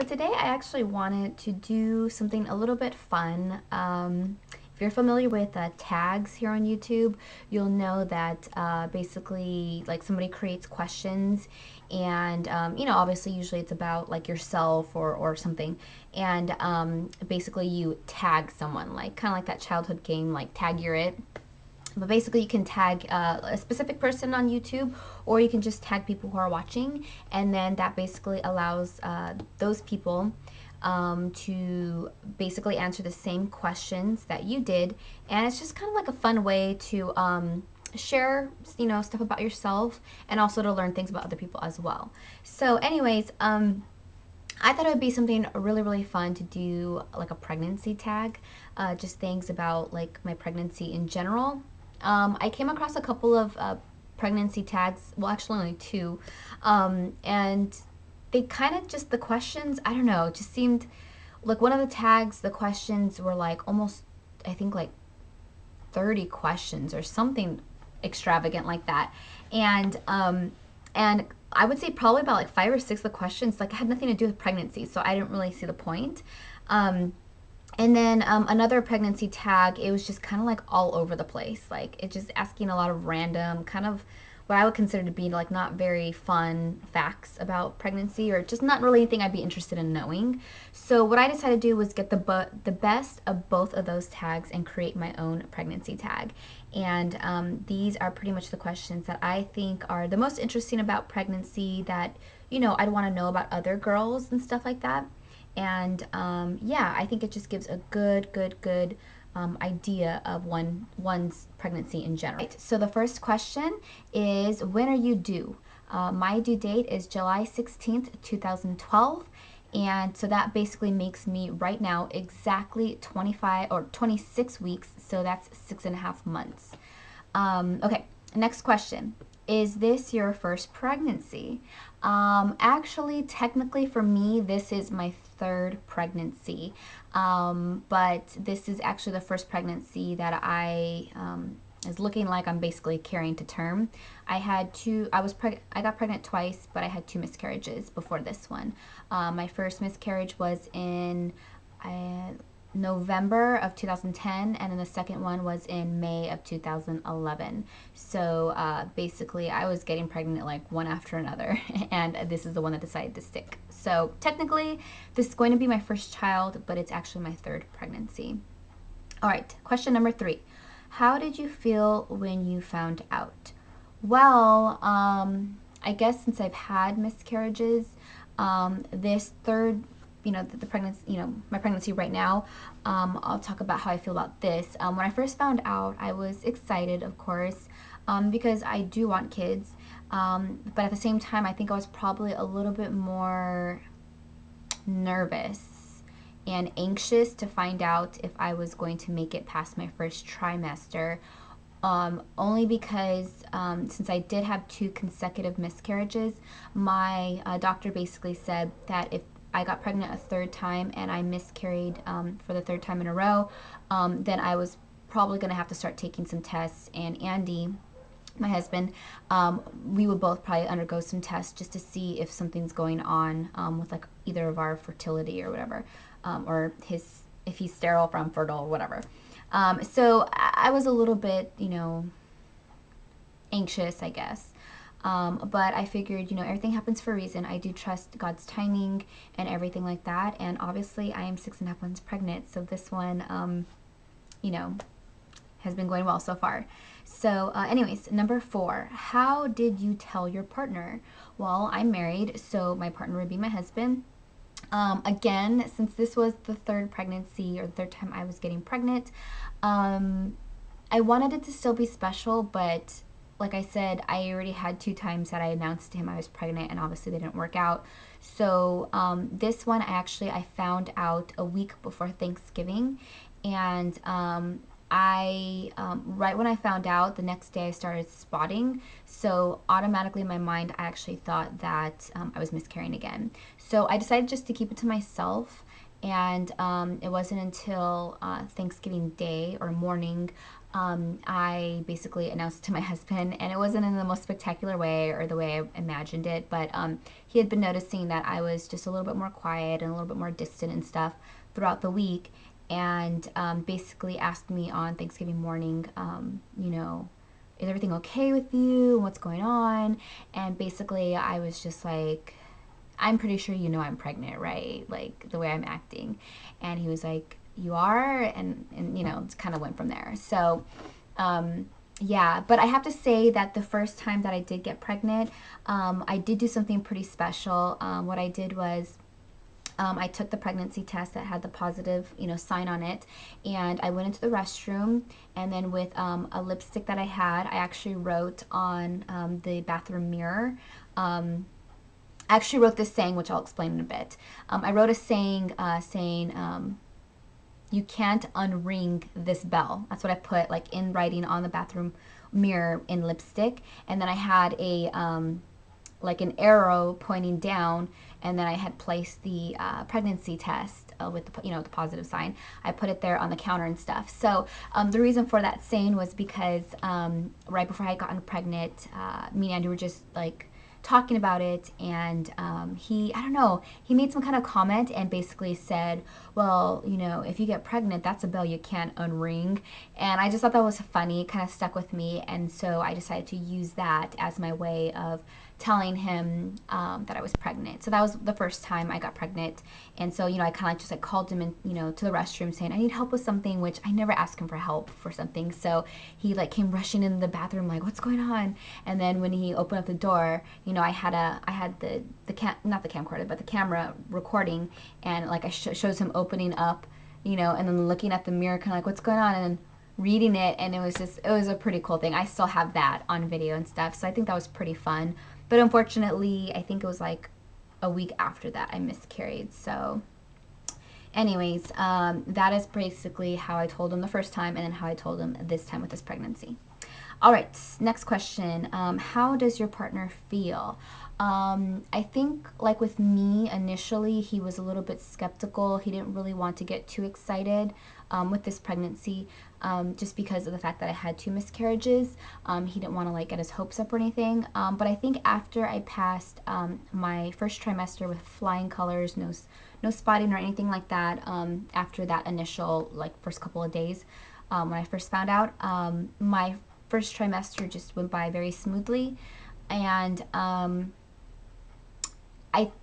So today I actually wanted to do something a little bit fun. If you're familiar with tags here on YouTube, you'll know that basically like somebody creates questions and obviously usually it's about like yourself or something, and basically you tag someone, like kind of like that childhood game like Tag You're It. But basically, you can tag a specific person on YouTube, or you can just tag people who are watching, and then that basically allows those people to basically answer the same questions that you did, and it's just kind of like a fun way to share, stuff about yourself, and also to learn things about other people as well. So, anyways, I thought it would be something really, really fun to do like a pregnancy tag, just things about like my pregnancy in general. I came across a couple of pregnancy tags, well, actually only two, and they kind of just, the questions, I don't know, just seemed like one of the tags, the questions were like almost, I think like 30 questions or something extravagant like that. And I would say probably about like five or six of the questions like had nothing to do with pregnancy, so I didn't really see the point. Um, and then another pregnancy tag, it was just kind of like all over the place. Like it just asking a lot of random, kind of what I would consider to be like not very fun facts about pregnancy, or just not really anything I'd be interested in knowing. So what I decided to do was get the best of both of those tags and create my own pregnancy tag. And these are pretty much the questions that I think are the most interesting about pregnancy, that I'd want to know about other girls and stuff like that. And yeah, I think it just gives a good idea of one's pregnancy in general. Right, so the first question is, when are you due? My due date is July 16th, 2012. And so that basically makes me right now exactly 25 or 26 weeks. So that's 6.5 months. Okay, next question. Is this your first pregnancy? Actually, technically for me, this is my third pregnancy. But this is actually the first pregnancy that I is looking like I'm basically carrying to term. I got pregnant twice, but I had two miscarriages before this one. My first miscarriage was in November of 2010, and then the second one was in May of 2011. So basically, I was getting pregnant like one after another, and this is the one that decided to stick. So technically, this is going to be my first child, but it's actually my third pregnancy. All right, question number 3. How did you feel when you found out? Well, I guess since I've had miscarriages, this third, the pregnancy, my pregnancy right now, I'll talk about how I feel about this. When I first found out, I was excited, of course, because I do want kids. But at the same time, I think I was probably a little bit more nervous and anxious to find out if I was going to make it past my first trimester. Only because since I did have two consecutive miscarriages, my doctor basically said that if I got pregnant a third time and I miscarried for the third time in a row, then I was probably going to have to start taking some tests. And Andy, my husband, we would both probably undergo some tests just to see if something's going on with like either of our fertility or whatever, or if he's sterile, if I'm fertile, or whatever. So I was a little bit, anxious, I guess. But I figured, everything happens for a reason. I do trust God's timing and everything like that. And obviously, I am 6.5 months pregnant. So this one, you know, has been going well so far. So, anyways, number 4, how did you tell your partner? Well, I'm married, so my partner would be my husband. Again, since this was the third pregnancy, or the third time I was getting pregnant, um, I wanted it to still be special, but like I said, I already had two times that I announced to him I was pregnant, and obviously they didn't work out. So this one, I found out a week before Thanksgiving, and right when I found out, the next day I started spotting. So automatically in my mind, I actually thought that I was miscarrying again. So I decided just to keep it to myself. And it wasn't until Thanksgiving Day or morning I basically announced to my husband, and it wasn't in the most spectacular way or the way I imagined it, but he had been noticing that I was just a little bit more quiet and a little bit more distant and stuff throughout the week, and basically asked me on Thanksgiving morning, is everything okay with you? What's going on? And basically, I was just like, I'm pretty sure you know I'm pregnant, right? Like the way I'm acting. And he was like, you are? And it kind of went from there. So, yeah, but I have to say that the first time that I did get pregnant, I did do something pretty special. What I did was I took the pregnancy test that had the positive, sign on it, and I went into the restroom, and then with a lipstick that I had, I actually wrote on the bathroom mirror. I actually wrote this saying, which I'll explain in a bit. I wrote a saying saying, you can't unring this bell. That's what I put like in writing on the bathroom mirror in lipstick. And then I had a like an arrow pointing down, and then I had placed the pregnancy test with the positive sign. I put it there on the counter and stuff. So the reason for that saying was because right before I had gotten pregnant, me and Andy were just like talking about it, and I don't know, he made some kind of comment and basically said, well, if you get pregnant, that's a bell you can't unring. And I just thought that was funny. It kind of stuck with me, and so I decided to use that as my way of telling him that I was pregnant. So that was the first time I got pregnant. And so, I kind of just like called him in, to the restroom saying, I need help with something, which I never asked him for help for something. So he like came rushing in the bathroom like, what's going on? And then when he opened up the door, I had not the camcorder, but the camera recording, and like I shows him opening up, and then looking at the mirror kind of like, what's going on? And reading it, and it was a pretty cool thing. I still have that on video and stuff, so I think that was pretty fun. But unfortunately, I think it was like a week after that I miscarried. So anyways, that is basically how I told him the first time, and then how I told him this time with this pregnancy. All right, next question. How does your partner feel? I think, like with me, initially he was a little bit skeptical. He didn't really want to get too excited with this pregnancy, just because of the fact that I had two miscarriages. He didn't want to like get his hopes up or anything. But I think after I passed my first trimester with flying colors, no spotting or anything like that, after that initial like first couple of days, when I first found out, my first trimester just went by very smoothly, and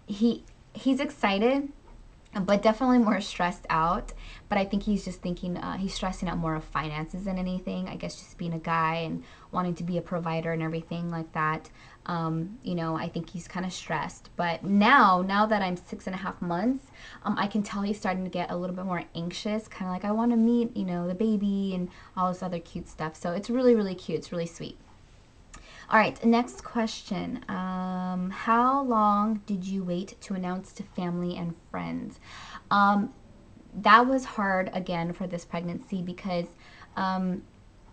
he's excited, but definitely more stressed out. But I think he's just thinking, he's stressing out more of finances than anything. I guess just being a guy and wanting to be a provider and everything like that. I think he's kind of stressed. But now that I'm 6.5 months, I can tell he's starting to get a little bit more anxious, kind of like, I want to meet, the baby and all this other cute stuff. So it's really, really cute. It's really sweet. All right, next question. How long did you wait to announce to family and friends? That was hard again for this pregnancy because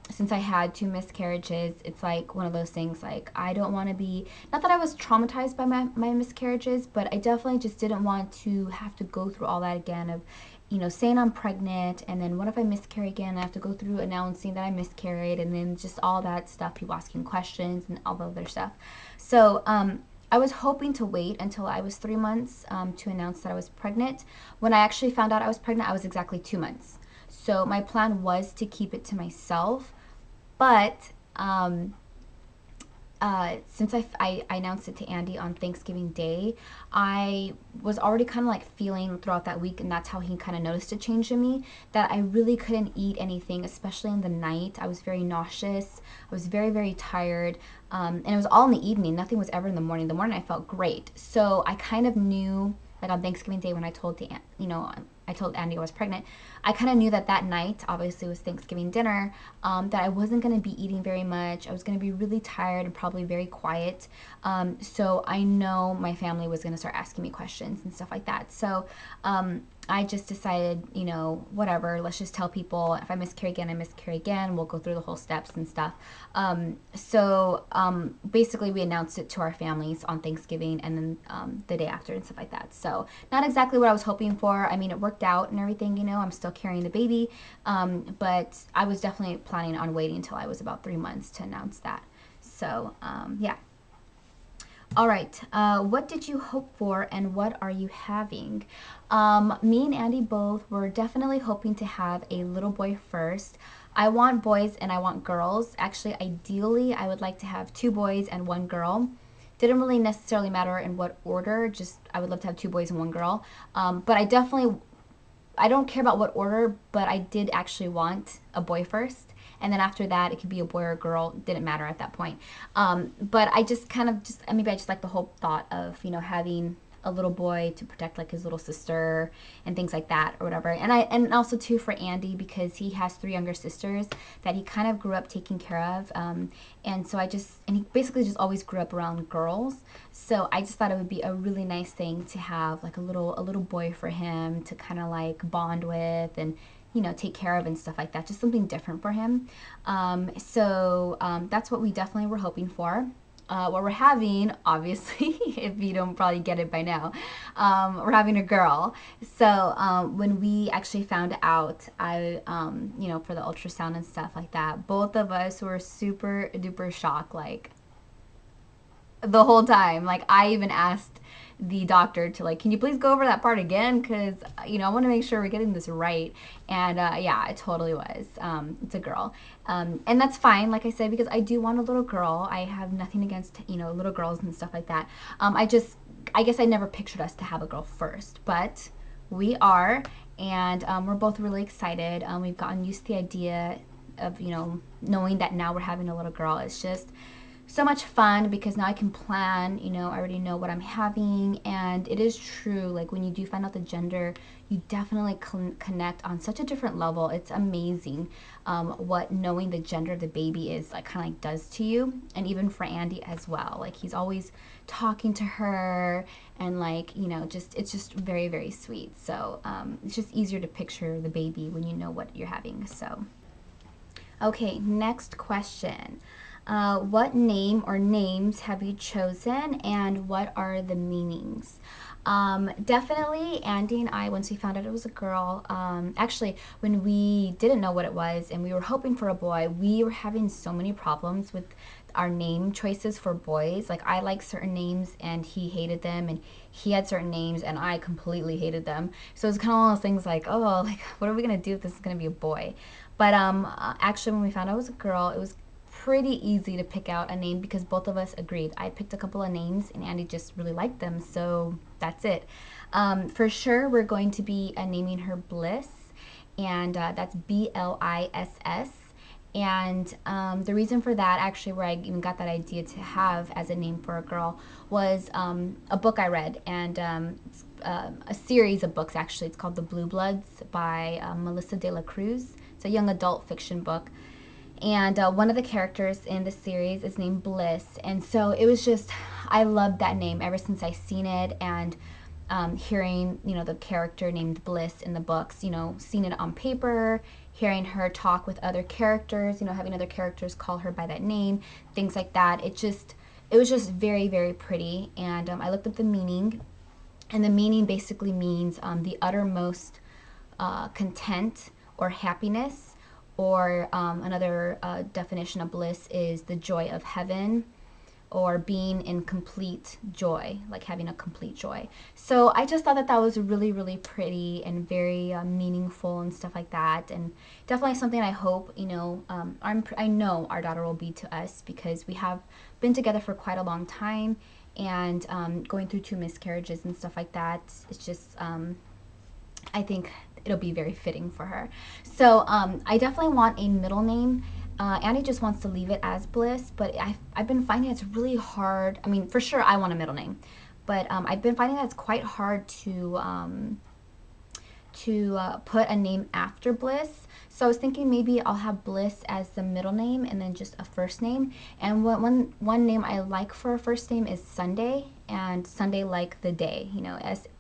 since I had two miscarriages, it's like one of those things like I don't want to be, not that I was traumatized by my miscarriages, but I definitely just didn't want to have to go through all that again of, saying I'm pregnant, and then what if I miscarry again? I have to go through announcing that I miscarried, and then just all that stuff, people asking questions and all the other stuff. So I was hoping to wait until I was 3 months to announce that I was pregnant. When I actually found out I was pregnant, I was exactly 2 months. So my plan was to keep it to myself, but since I announced it to Andy on Thanksgiving Day, I was already kind of like feeling throughout that week, and that's how he kind of noticed a change in me, that I really couldn't eat anything, especially in the night. I was very nauseous. I was very, very tired. And it was all in the evening. Nothing was ever in the morning. The morning I felt great. So I kind of knew, like on Thanksgiving Day when I told I told Andy I was pregnant, I kind of knew that night, obviously was Thanksgiving dinner, that I wasn't going to be eating very much. I was going to be really tired and probably very quiet. So I know my family was going to start asking me questions and stuff like that. So I just decided, you know, whatever, let's just tell people if I miscarry again, I miscarry again. We'll go through the whole steps and stuff. Basically, we announced it to our families on Thanksgiving and then the day after and stuff like that. So, not exactly what I was hoping for. I mean, it worked out and everything, you know, I'm still carrying the baby. But I was definitely planning on waiting until I was about 3 months to announce that. So, yeah. All right. What did you hope for and what are you having? Me and Andy both were definitely hoping to have a little boy first. I want boys and I want girls. Actually, ideally, I would like to have two boys and one girl. Didn't really necessarily matter in what order, just I would love to have two boys and one girl. But I don't care about what order, but I did actually want a boy first. And then after that, it could be a boy or a girl. Didn't matter at that point. But I just kind of just, maybe I just like the whole thought of, you know, having a little boy to protect like his little sister and things like that or whatever. And also too for Andy because he has three younger sisters that he kind of grew up taking care of. And so and he basically just always grew up around girls. So I just thought it would be a really nice thing to have like a little boy for him to kind of like bond with and, you know, take care of and stuff like that. Just something different for him. That's what we definitely were hoping for. What we're having, obviously, if you don't probably get it by now, we're having a girl. So when we actually found out, you know, for the ultrasound and stuff like that, both of us were super duper shocked, like the whole time. Like I even asked the doctor to like, can you please go over that part again? Because, you know, I want to make sure we're getting this right. And yeah, it totally was. It's a girl. And that's fine, like I said, because I do want a little girl. I have nothing against, you know, little girls and stuff like that. I guess I never pictured us to have a girl first, but we are. And we're both really excited. We've gotten used to the idea of, you know, knowing that now we're having a little girl. It's just so much fun because now I can plan, you know, I already know what I'm having. And it is true, like when you do find out the gender, you definitely connect on such a different level. It's amazing what knowing the gender of the baby is like kind of like does to you. And even for Andy as well, like he's always talking to her and like, you know, just it's just very, very sweet. So it's just easier to picture the baby when you know what you're having. So okay, next question. What name or names have you chosen and what are the meanings? Definitely, Andy and I, once we found out it was a girl, actually, when we didn't know what it was and we were hoping for a boy, we were having so many problems with our name choices for boys. Like, I like certain names and he hated them, and he had certain names and I completely hated them. So it's kind of one of those things like, oh, like, what are we going to do if this is going to be a boy? But actually, when we found out it was a girl, it was pretty easy to pick out a name because both of us agreed. I picked a couple of names and Andy just really liked them, so that's it. For sure, we're going to be naming her Bliss, and that's Bliss. And the reason for that, actually, where I even got that idea to have as a name for a girl, was a book I read, and it's a series of books actually. It's called The Blue Bloods by Melissa de la Cruz. It's a young adult fiction book. And one of the characters in the series is named Bliss. And so it was just, I loved that name ever since I seen it. And hearing, you know, the character named Bliss in the books, you know, seeing it on paper, hearing her talk with other characters, you know, having other characters call her by that name, things like that. It was just very, very pretty. And I looked up the meaning. And the meaning basically means the uttermost content or happiness, or another definition of bliss is the joy of heaven, or being in complete joy, like having a complete joy. So I just thought that that was really, really pretty and very meaningful and stuff like that. And definitely something I hope, you know, I know our daughter will be to us because we have been together for quite a long time. And going through two miscarriages and stuff like that, it's just, I think it'll be very fitting for her. So I definitely want a middle name. Annie just wants to leave it as Bliss, but I've been finding it's really hard. I mean, for sure, I want a middle name, but I've been finding that it's quite hard to put a name after Bliss. So I was thinking maybe I'll have Bliss as the middle name and then just a first name. And one name I like for a first name is Sunday, and Sunday like the day, you know,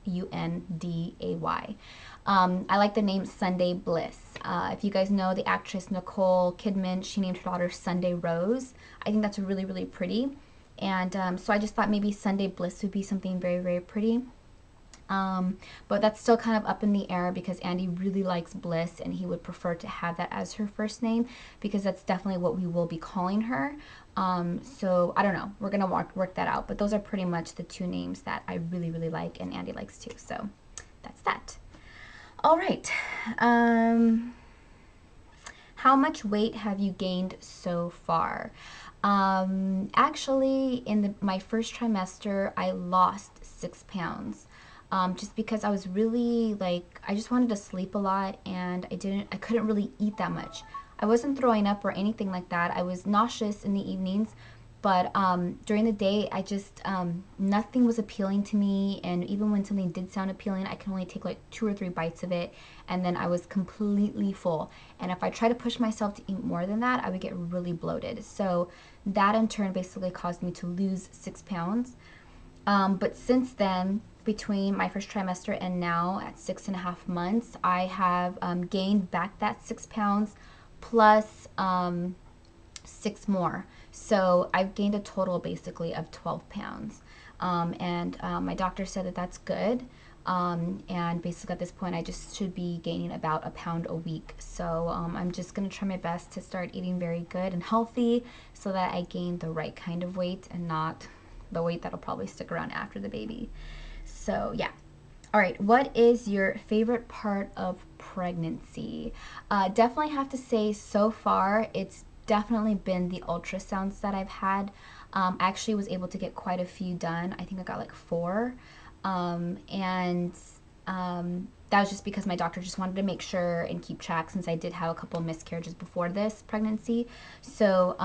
Funday. I like the name Sunday Bliss. If you guys know the actress Nicole Kidman, she named her daughter Sunday Rose. I think that's really, really pretty. And so I just thought maybe Sunday Bliss would be something very, very pretty. But that's still kind of up in the air because Andy really likes Bliss and he would prefer to have that as her first name because that's definitely what we will be calling her. So I don't know. We're going to work that out. But those are pretty much the two names that I really, really like and Andy likes too. So that's that. All right. How much weight have you gained so far? Actually, in my first trimester, I lost 6 pounds. Just because I was really like, I just wanted to sleep a lot and I couldn't really eat that much. I wasn't throwing up or anything like that. I was nauseous in the evenings, but during the day, I just, nothing was appealing to me. And even when something did sound appealing, I can only take like 2 or 3 bites of it. And then I was completely full. And if I try to push myself to eat more than that, I would get really bloated. So that in turn basically caused me to lose 6 pounds. But since then, between my first trimester and now at 6.5 months, I have gained back that 6 pounds plus 6 more. So I've gained a total basically of 12 pounds. And my doctor said that that's good. And basically at this point, I just should be gaining about a pound a week. So I'm just going to try my best to start eating very good and healthy so that I gain the right kind of weight and not the weight that'll probably stick around after the baby. So yeah. All right, what is your favorite part of pregnancy? Definitely have to say so far, it's definitely been the ultrasounds that I've had. I actually was able to get quite a few done. I think I got like 4. And that was just because my doctor just wanted to make sure and keep track since I did have a couple of miscarriages before this pregnancy. So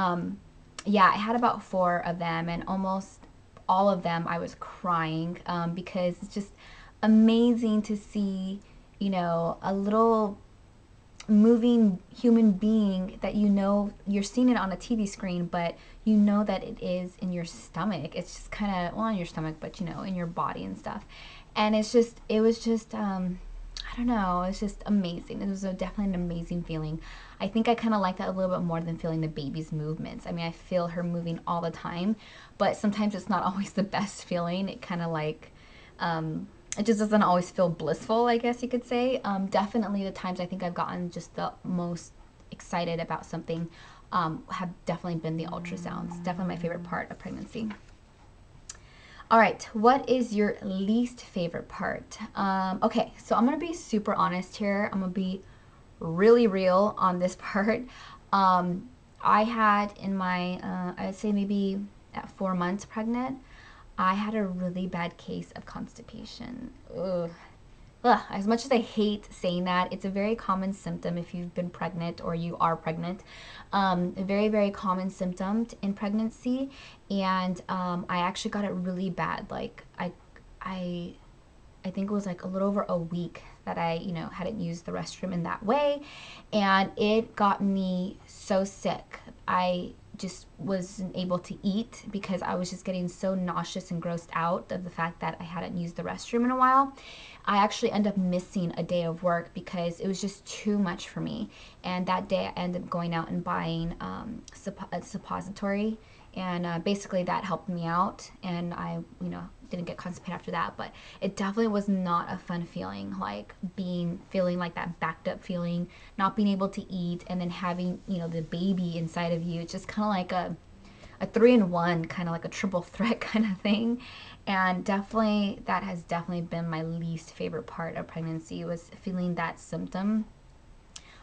yeah, I had about 4 of them and almost all of them I was crying because it's just amazing to see, you know, a little moving human being that you know you're seeing it on a TV screen, but you know that it is in your stomach. It's just kind of, well, in your stomach, but you know, in your body and stuff. And it was just, I don't know, it's just amazing. It was definitely an amazing feeling. I think I kind of like that a little bit more than feeling the baby's movements. I mean, I feel her moving all the time, but sometimes it's not always the best feeling. It kind of like, it just doesn't always feel blissful, I guess you could say. Definitely the times I think I've gotten just the most excited about something have definitely been the ultrasounds. Definitely my favorite part of pregnancy. All right, what is your least favorite part? Okay, so I'm gonna be super honest here. I'm gonna be really real on this part. I had in my, I'd say maybe at 4 months pregnant, I had a really bad case of constipation. Ugh. Ugh, as much as I hate saying that, it's a very common symptom if you've been pregnant or you are pregnant. A very, very common symptom in pregnancy. And I actually got it really bad. Like, I, I think it was like a little over a week that I, you know, hadn't used the restroom in that way. And it got me so sick. I just wasn't able to eat because I was just getting so nauseous and grossed out of the fact that I hadn't used the restroom in a while. I actually ended up missing a day of work because it was just too much for me. And that day I ended up going out and buying a suppository. And basically that helped me out. And I, you know, didn't get constipated after that. But it definitely was not a fun feeling, like feeling like that backed up feeling, not being able to eat, and then having, you know, the baby inside of you. It's just kind of like a 3-in-1, kind of like a triple threat kind of thing. And definitely that has definitely been my least favorite part of pregnancy, was feeling that symptom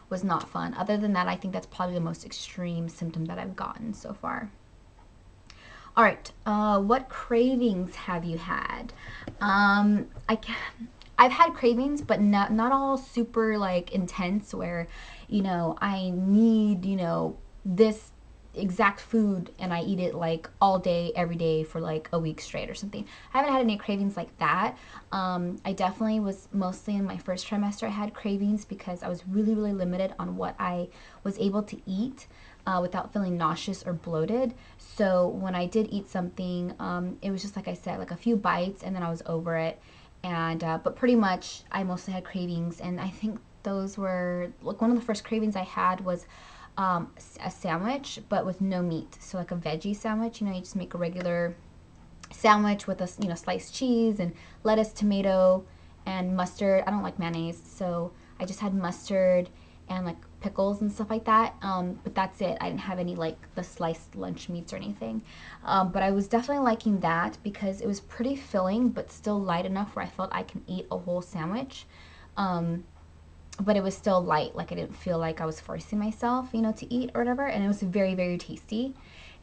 was not fun. Other than that, I think that's probably the most extreme symptom that I've gotten so far. All right, what cravings have you had? I can, I've had cravings, but not all super like intense where, you know, I need, you know, this exact food and I eat it like all day, every day for like a week straight or something. I haven't had any cravings like that. I definitely was mostly in my first trimester. I had cravings because I was really, really limited on what I was able to eat without feeling nauseous or bloated. So when I did eat something, it was just like I said, like a few bites and then I was over it. And but pretty much I mostly had cravings, and I think those were like one of the first cravings I had was a sandwich, but with no meat. So like a veggie sandwich. You know, you just make a regular sandwich with a sliced cheese and lettuce, tomato, and mustard. I don't like mayonnaise, so I just had mustard and like pickles and stuff like that. But that's it. I didn't have any like the sliced lunch meats or anything. But I was definitely liking that because it was pretty filling, but still light enough where I felt I can eat a whole sandwich. Um, but it was still light. Like I didn't feel like I was forcing myself, to eat or whatever. And it was very, very tasty.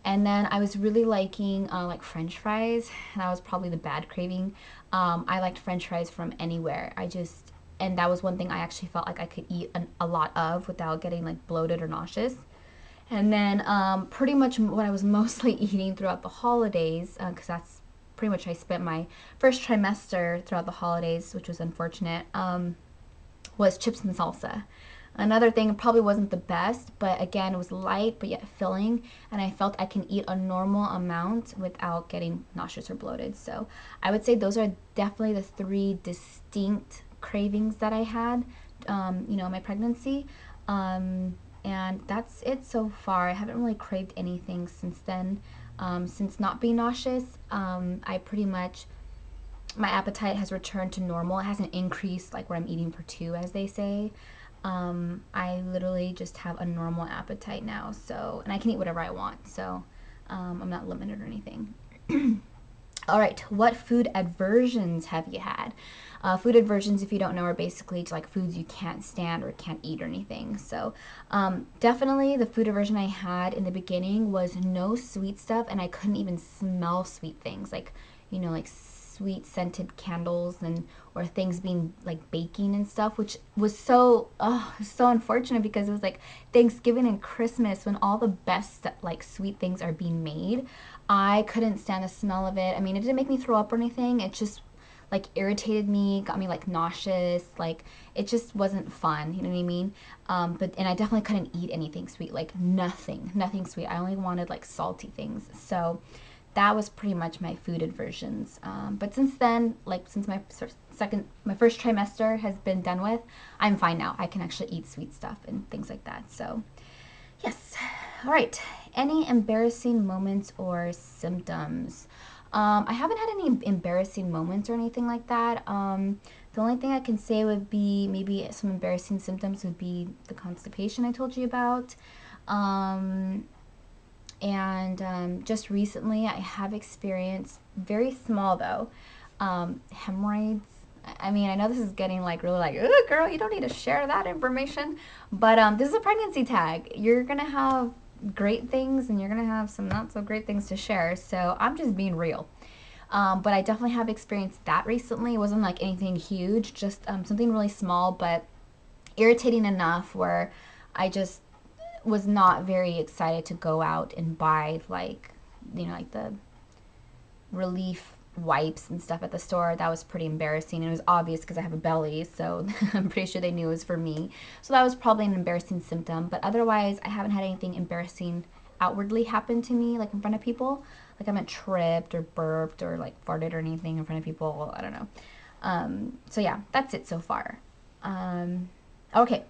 And then I was really liking like French fries. That was probably the bad craving. I liked French fries from anywhere. And that was one thing I actually felt like I could eat a lot of without getting like bloated or nauseous. And then pretty much what I was mostly eating throughout the holidays, because that's pretty much I spent my first trimester throughout the holidays, which was unfortunate. Was chips and salsa. Another thing, it probably wasn't the best, but again, it was light but yet filling, and I felt I can eat a normal amount without getting nauseous or bloated. So I would say those are definitely the three distinct cravings that I had, in my pregnancy. And that's it so far. I haven't really craved anything since then. Since not being nauseous, I pretty much my appetite has returned to normal. It hasn't increased like where I'm eating for two, as they say. I literally just have a normal appetite now. So, and I can eat whatever I want. So, I'm not limited or anything. All right, what food aversions have you had? Food aversions, if you don't know, are basically like foods you can't stand or can't eat or anything. So, definitely the food aversion I had in the beginning was no sweet stuff, and I couldn't even smell sweet things like, like sweet scented candles and or things being like baking and stuff, which was so unfortunate because it was like Thanksgiving and Christmas when all the best like sweet things are being made. I couldn't stand the smell of it. I mean, it didn't make me throw up or anything. It just like irritated me, got me like nauseous. Like it just wasn't fun. You know what I mean? And I definitely couldn't eat anything sweet. Like nothing sweet. I only wanted like salty things. So that was pretty much my food aversions. But since then, like since my first trimester has been done with, I'm fine now. I can actually eat sweet stuff and things like that. So yes. All right. Any embarrassing moments or symptoms? I haven't had any embarrassing moments or anything like that. The only thing I can say would be maybe some embarrassing symptoms would be the constipation I told you about. Um, and just recently, I have experienced, very small though, hemorrhoids. I mean, I know this is getting like really like, oh, girl, you don't need to share that information. But this is a pregnancy tag. You're going to have great things and you're going to have some not so great things to share. So I'm just being real. But I definitely have experienced that recently. It wasn't like anything huge, just something really small, but irritating enough where I just was not very excited to go out and buy like like the relief wipes and stuff at the store. That was pretty embarrassing. It was obvious because I have a belly, so I'm pretty sure they knew it was for me. So that was probably an embarrassing symptom. But otherwise, I haven't had anything embarrassing outwardly happen to me, like in front of people. Like I haven't tripped or burped or like farted or anything in front of people. Well, I don't know. So yeah, that's it so far. Okay,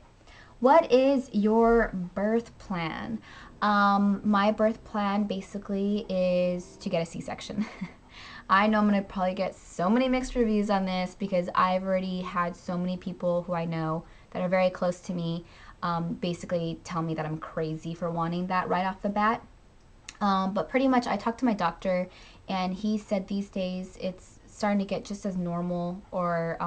what is your birth plan? My birth plan basically is to get a C-section. I know I'm gonna probably get so many mixed reviews on this because I've already had so many people who I know that are very close to me basically tell me that I'm crazy for wanting that right off the bat. But pretty much, I talked to my doctor, and he said these days it's starting to get just as normal or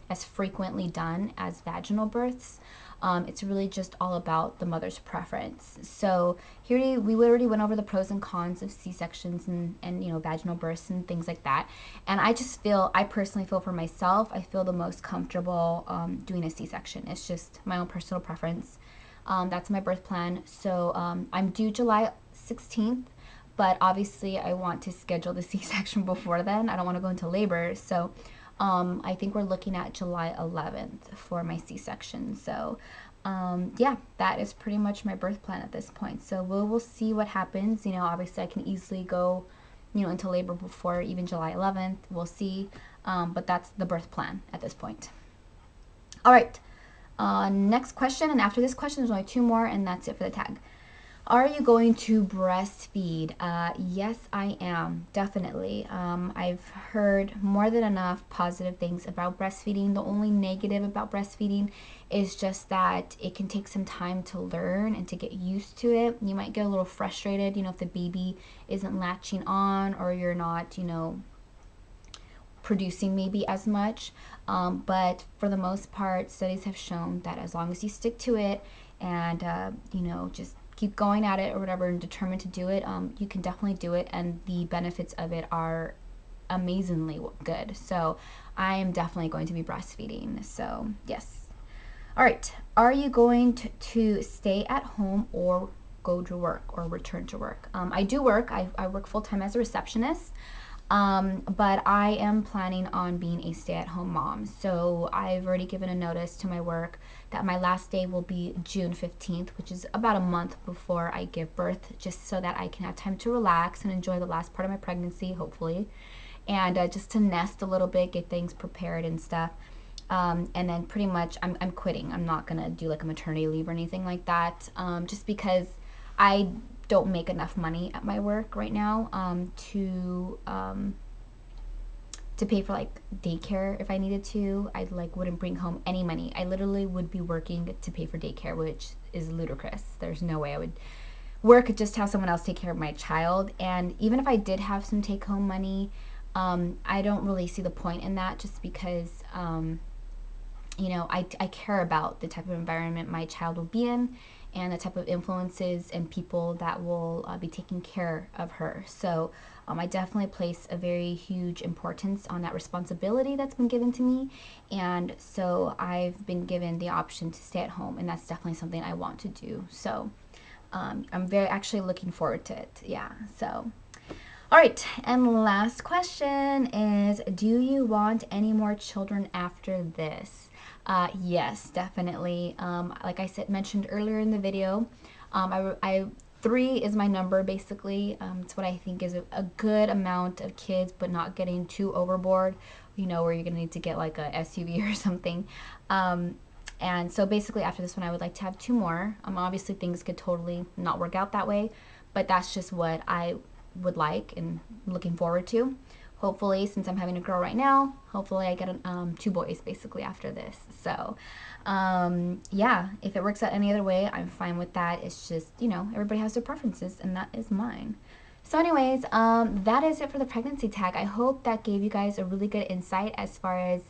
as frequently done as vaginal births. It's really just all about the mother's preference. So here we already went over the pros and cons of C-sections and vaginal births and things like that. And I personally feel for myself, I feel the most comfortable doing a C-section. It's just my own personal preference. That's my birth plan. So I'm due July 16th, but obviously I want to schedule the C-section before then. I don't want to go into labor. So I think we're looking at July 11th for my C-section. So yeah, that is pretty much my birth plan at this point. So we'll see what happens. Obviously I can easily go into labor before even July 11th. We'll see. but that's the birth plan at this point. All right, next question, and after this question, there's only two more, and that's it for the tag. Are you going to breastfeed? Yes, I am, definitely. I've heard more than enough positive things about breastfeeding. The only negative about breastfeeding is just that it can take some time to learn and to get used to it. You might get a little frustrated, if the baby isn't latching on, or you're not, producing maybe as much. But for the most part, studies have shown that as long as you stick to it and, just keep going at it or whatever and determined to do it, you can definitely do it. And the benefits of it are amazingly good. So I am definitely going to be breastfeeding. So yes. All right. Are you going to stay at home or go to work or return to work? I do work. I work full time as a receptionist. But I am planning on being a stay-at-home mom. So I've already given a notice to my work that my last day will be June 15th, which is about a month before I give birth, just so that I can have time to relax and enjoy the last part of my pregnancy, hopefully, and just to nest a little bit, get things prepared and stuff. And then pretty much I'm quitting. I'm not gonna do like a maternity leave or anything like that, just because I don't make enough money at my work right now, to pay for like daycare if I needed to. I like wouldn't bring home any money. I literally would be working to pay for daycare, which is ludicrous. There's no way I would work just to have someone else take care of my child. And even if I did have some take home money, I don't really see the point in that, just because I care about the type of environment my child will be in and the type of influences and people that will be taking care of her. So I definitely place a very huge importance on that responsibility that's been given to me. And so I've been given the option to stay at home, and that's definitely something I want to do. So I'm very actually looking forward to it. Yeah, so. All right, and last question is, do you want any more children after this? Yes, definitely. Like I said, mentioned earlier in the video, three is my number basically. It's what I think is a good amount of kids, but not getting too overboard, where you're gonna need to get like a SUV or something. And so basically after this one, I would like to have two more. Obviously things could totally not work out that way, but that's just what I would like and looking forward to. Hopefully, since I'm having a girl right now, hopefully I get two boys basically after this. So yeah, if it works out any other way, I'm fine with that. It's just, everybody has their preferences, and that is mine. So anyways, that is it for the pregnancy tag. I hope that gave you guys a really good insight as far as,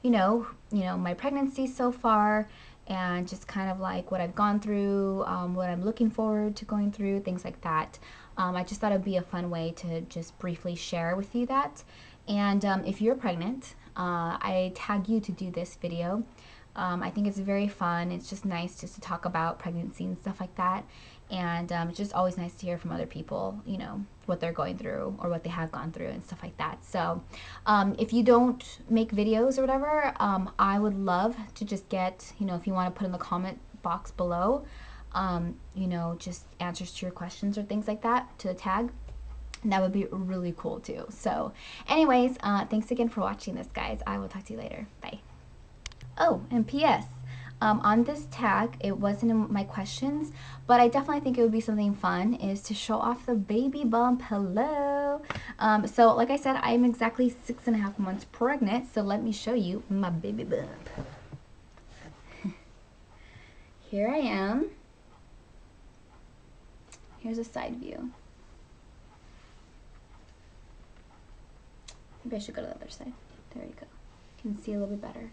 my pregnancy so far, and just kind of like what I've gone through, what I'm looking forward to going through, things like that. I just thought it'd be a fun way to just briefly share with you that. And if you're pregnant, I tag you to do this video. I think it's very fun. It's just nice just to talk about pregnancy and stuff like that. And it's just always nice to hear from other people, what they're going through or what they have gone through and stuff like that. So if you don't make videos or whatever, I would love to just get, if you want to put in the comment box below, just answers to your questions or things like that to the tag. That would be really cool too. So anyways, thanks again for watching this, guys. I will talk to you later. Bye. Oh, and P.S. On this tag, it wasn't in my questions, but I definitely think it would be something fun is to show off the baby bump. Hello. So like I said, I'm exactly 6.5 months pregnant. So let me show you my baby bump. Here I am. Here's a side view. Maybe I should go to the other side. There you go. You can see a little bit better.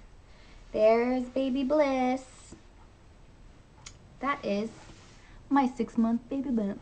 There's baby Bliss. That is my 6-month baby bump.